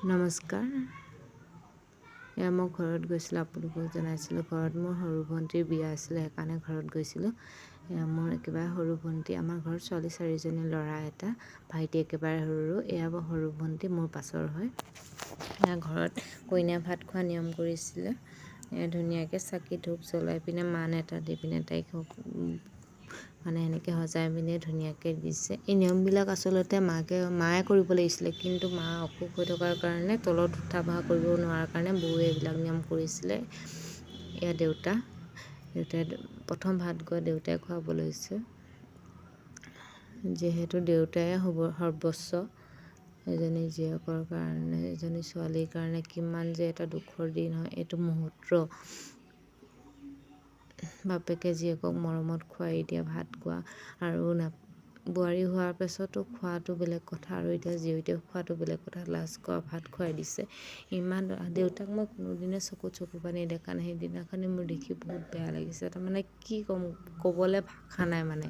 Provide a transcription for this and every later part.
নমস্কাৰ। মই ঘৰত গৈছিলোঁ, আপোনালোকক জনাইছিলোঁ। ঘৰত মোৰ সৰু ভণ্টিৰ বিয়া আছিলে, সেইকাৰণে ঘৰত গৈছিলোঁ। মোৰ একেবাৰে সৰু ভণ্টি, আমাৰ ঘৰত ছোৱালী 4জনী, ল'ৰা এটা, ভাইটি একেবাৰে সৰু। এয়া সৰু ভণ্টি মোৰ পাছৰ হয়। ঘৰত কইনা ভাত খোৱা নিয়ম কৰিছিলে। ধুনীয়াকৈ চাকি ধূপ জ্বলাই পিনে মান এটা দি পিনে তাইক মানে এনেকৈ সজাই পিনে ধুনীয়াকৈ দিছে। এই নিয়মবিলাক আচলতে মায়ে কৰিব লাগিছিলে, কিন্তু মা অসুখ হৈ থকাৰ কাৰণে তলত উঠা বহা কৰিব নোৱাৰাৰ কাৰণে বৌয়ে এইবিলাক নিয়ম কৰিছিলে। এয়া দেউতাই প্ৰথম ভাত গোৱা দেউতাই খুৱাব লৈছে, যিহেতু দেউতাই সৰ্বস্ব। এজনী জীয়েকৰ কাৰণে, এজনী ছোৱালীৰ কাৰণে কিমান যে এটা দুখৰ দিন হয় এইটো মুহূৰ্ত। বাপেকে জীয়েকক মৰমত খুৱাই দিয়া ভাত খোৱা, আৰু বোৱাৰী হোৱাৰ পাছতো খোৱাটো বেলেগ কথা, আৰু এতিয়া জীয়ৰীতে খোৱাটো বেলেগ কথা। লাজ কৰা ভাত খুৱাই দিছে। ইমান দেউতাক মই কোনোদিনে চকু পানী দেখা নাই। সেইদিনাখনি মোৰ দেখি বহুত বেয়া লাগিছে। তাৰমানে কি ক'ম, ক'বলৈ ভাষা নাই। মানে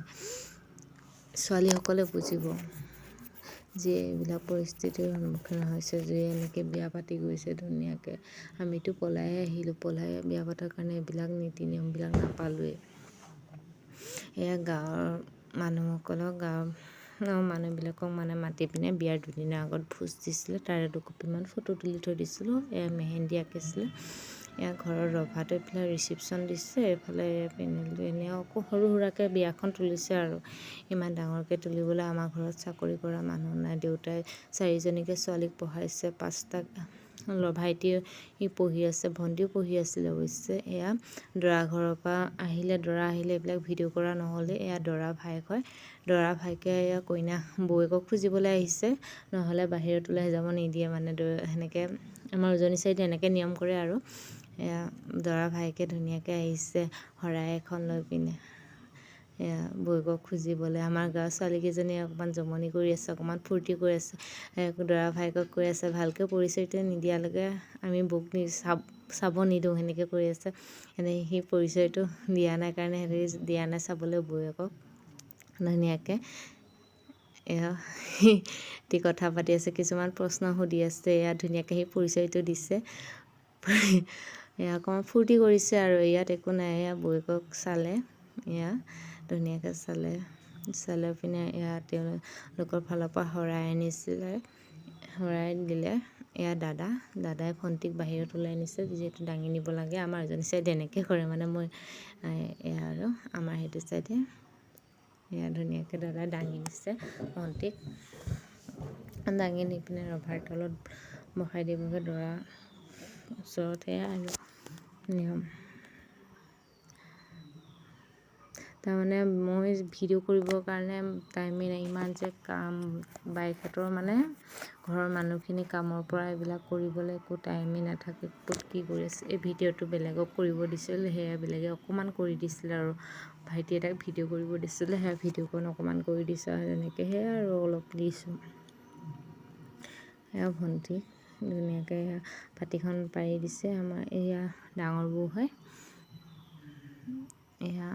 ছোৱালীসকলে বুজিব, যিয়ে এইবিলাক পৰিস্থিতিৰ সন্মুখীন হৈছে, যিয়ে এনেকৈ বিয়া পাতি গৈছে ধুনীয়াকৈ। আমিতো পলাই আহিলোঁ, পলাই বিয়া পতাৰ কাৰণে এইবিলাক নীতি নিয়মবিলাক নাপালোৱেই। এয়া গাঁৱৰ মানুহবিলাকক মানে মাতি পিনে বিয়াৰ দুদিনৰ আগত ভোজ দিছিলে। তাৰে দুকপিমান ফটো তুলি থৈ দিছিলোঁ। এয়া মেহেন্দি আঁকিছিলে। এয়া ঘৰৰ ৰভাটো, এইফালে ৰিচিপশ্যন দিছে, এইফালে পেনেলটো এনেই আকৌ সৰু সুৰাকৈ বিয়াখন তুলিছে। আৰু ইমান ডাঙৰকৈ তুলিবলৈ আমাৰ ঘৰত চাকৰি কৰা মানুহ নাই। দেউতাই 4জনীকে ছোৱালীক পঢ়াইছে, 5টা ভাইটি পঢ়ি আছে, ভণ্টিও পঢ়ি আছিলে অৱশ্যে। এয়া দৰা ঘৰৰ পৰা আহিলে, দৰা আহিলে এইবিলাক ভিডিঅ' কৰা নহ'লে। এয়া দৰা ভায়েক হয়। দৰা ভায়েকে এয়া কইনা বৌয়েকক খুজিবলৈ আহিছে, নহ'লে বাহিৰত ওলাই যাব নিদিয়ে। মানে সেনেকৈ আমাৰ উজনি চাইডে এনেকৈ নিয়ম কৰে। আৰু এয়া দৰা ভায়েকে ধুনীয়াকৈ আহিছে শৰাই এখন লৈ পিনে এয়া বৌয়েকক খুজিবলৈ। আমাৰ গাঁৱৰ ছোৱালীকেইজনীয়ে অকণমান জমনি কৰি আছে, অকণমান ফূৰ্তি কৰি আছে। দৰা ভায়েকক কৈ আছে, ভালকৈ পৰিচয়টো নিদিয়ালৈকে আমি বৌক চাব নিদিওঁ, সেনেকৈ কৰি আছে। এনেই সি পৰিচয়টো দিয়া নাই কাৰণে সেনেকৈ দিয়া নাই চাবলৈ বৌয়েকক। ধুনীয়াকৈ এয়া সি কথা পাতি আছে, কিছুমান প্ৰশ্ন সুধি আছে। এয়া ধুনীয়াকৈ সি পৰিচয়টো দিছে। এয়া অকণমান ফূৰ্তি কৰিছে। আৰু ইয়াত একো নাই। এয়া বৌয়েকক চালে, এয়া ধুনীয়াকৈ চালে পিনে এয়া তেওঁলোকৰ ফালৰ পৰা শৰাই আনিছিলে, শৰাই দিলে। এয়া দাদাই ভণ্টিক বাহিৰত ওলাই নিছে, যিহেতু দাঙি নিব লাগে। আমাৰ এজনী চাইডে এনেকৈ কৰে। মানে মই এয়া আৰু আমাৰ সেইটো চাইডে এয়া ধুনীয়াকৈ দাদাই দাঙি নিছে ভণ্টিক। দাঙি নি পিনে ৰভাৰ তলত বহাই দিবগৈ দৰাৰ ওচৰত। এয়া আৰু নিয়ম। তাৰমানে মই ভিডিঅ' কৰিবৰ কাৰণে টাইমেই নাই। ইমান যে কাম, বাইকহঁতৰ মানে ঘৰৰ মানুহখিনি কামৰ পৰা এইবিলাক কৰিবলৈ একো টাইমেই নাথাকে। ক'ত কি কৰি আছে। এই ভিডিঅ'টো বেলেগক কৰিব দিছিল, সেয়া বেলেগে অকণমান কৰি দিছিলে। আৰু ভাইটি এটাক ভিডিঅ' কৰিব দিছিলে, সেয়া ভিডিঅ'কণ অকণমান কৰি দিছে। যেনেকৈ সেয়া আৰু অলপ দিছোঁ। এয়া ভণ্টি ধুনীয়াকৈ পাতিখন পাৰি দিছে। আমাৰ এয়া ডাঙৰ বৌ হয়। এয়া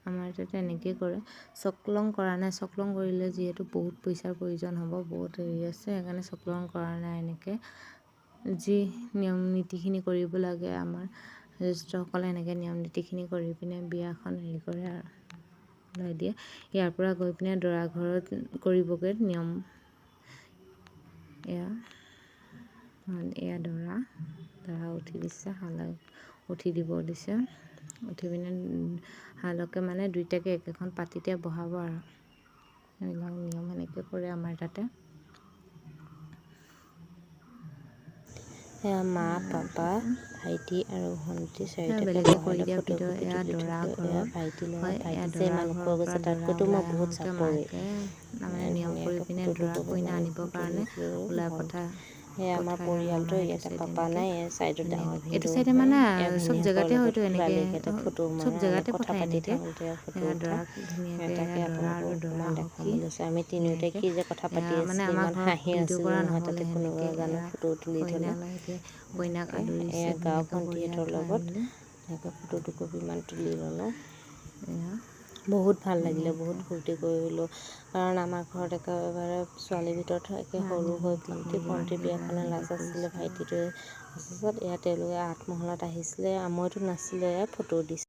আমাৰ তাতে এনেকৈ কৰে। চকলং কৰা নাই। চকলং কৰিলে যিহেতু বহুত পইচাৰ প্ৰয়োজন হ'ব, বহুত হেৰি আছে, সেইকাৰণে চকলং কৰা নাই। এনেকৈ যি নিয়ম নীতিখিনি কৰিব লাগে, আমাৰ জ্যেষ্ঠসকলে এনেকৈ নিয়ম নীতিখিনি কৰি পিনে বিয়াখন হেৰি কৰে আৰু ওলাই দিয়ে। ইয়াৰ পৰা গৈ পিনে দৰা ঘৰত কৰিবগৈ নিয়ম। এয়া দৰা উঠি দিছে, শালত উঠি দিব দিছে। উঠি পিনে শালকে মানে দুইটাকে একেখন পাতিতে বহাব। আৰু এইবিলাক নিয়ম এনেকৈ কৰে আমাৰ তাতে। এয়া মা, পাপা, ভাইটি আৰু ভণ্টি 4টাকে বহাই লৈ ফটো তুলি থৈছোঁ। এয়া ভাইটি লগত ভাইটি যে ইমান ওখ গৈছে, তাতকৈতো মই বহুত চাপৰি। নিয়ম কৰি পিনে দৰা কইনা আনিবৰ কাৰণে ওলাই পঠাই। সেয়া আমাৰ পৰিয়ালটো। ইয়াতে পাপা নাই, এয়া চাইডত ডাঙৰ ভিনদেউ হয়। এয়া ভনীয়েকৰ লগত বালিকেইটা ফটো মাৰে, কথা পাতি থাকোঁতে ফটো উঠা। তাকে আপোনালোকক অকণমান দেখাব লৈছোঁ। আমি তিনিওটাই কি যে কথা পাতি আছিলোঁ, ইমান হাঁহি আছিলোঁ নহয় তাতে। কোনোবাই জানো ফটো তুলি থ'লে। এয়া গাঁৱৰ ভণ্টিহঁতৰ লগত এনেকৈ ফটো দুকপিমান তুলি ল'লোঁ। বহুত ভাল লাগিলে, বহুত ফূৰ্তি কৰিলোঁ। কাৰণ আমাৰ ঘৰত একেবাৰে ছোৱালীৰ ভিতৰত একে সৰু হৈ ভণ্টিৰ বিয়াখনে লাজ আছিলে, ভাইটিটোৱে তাৰপিছত তেওঁলোকে 8 মহলাত আহিছিলে, মইতো নাছিলোঁ, ফটো দিছিলে।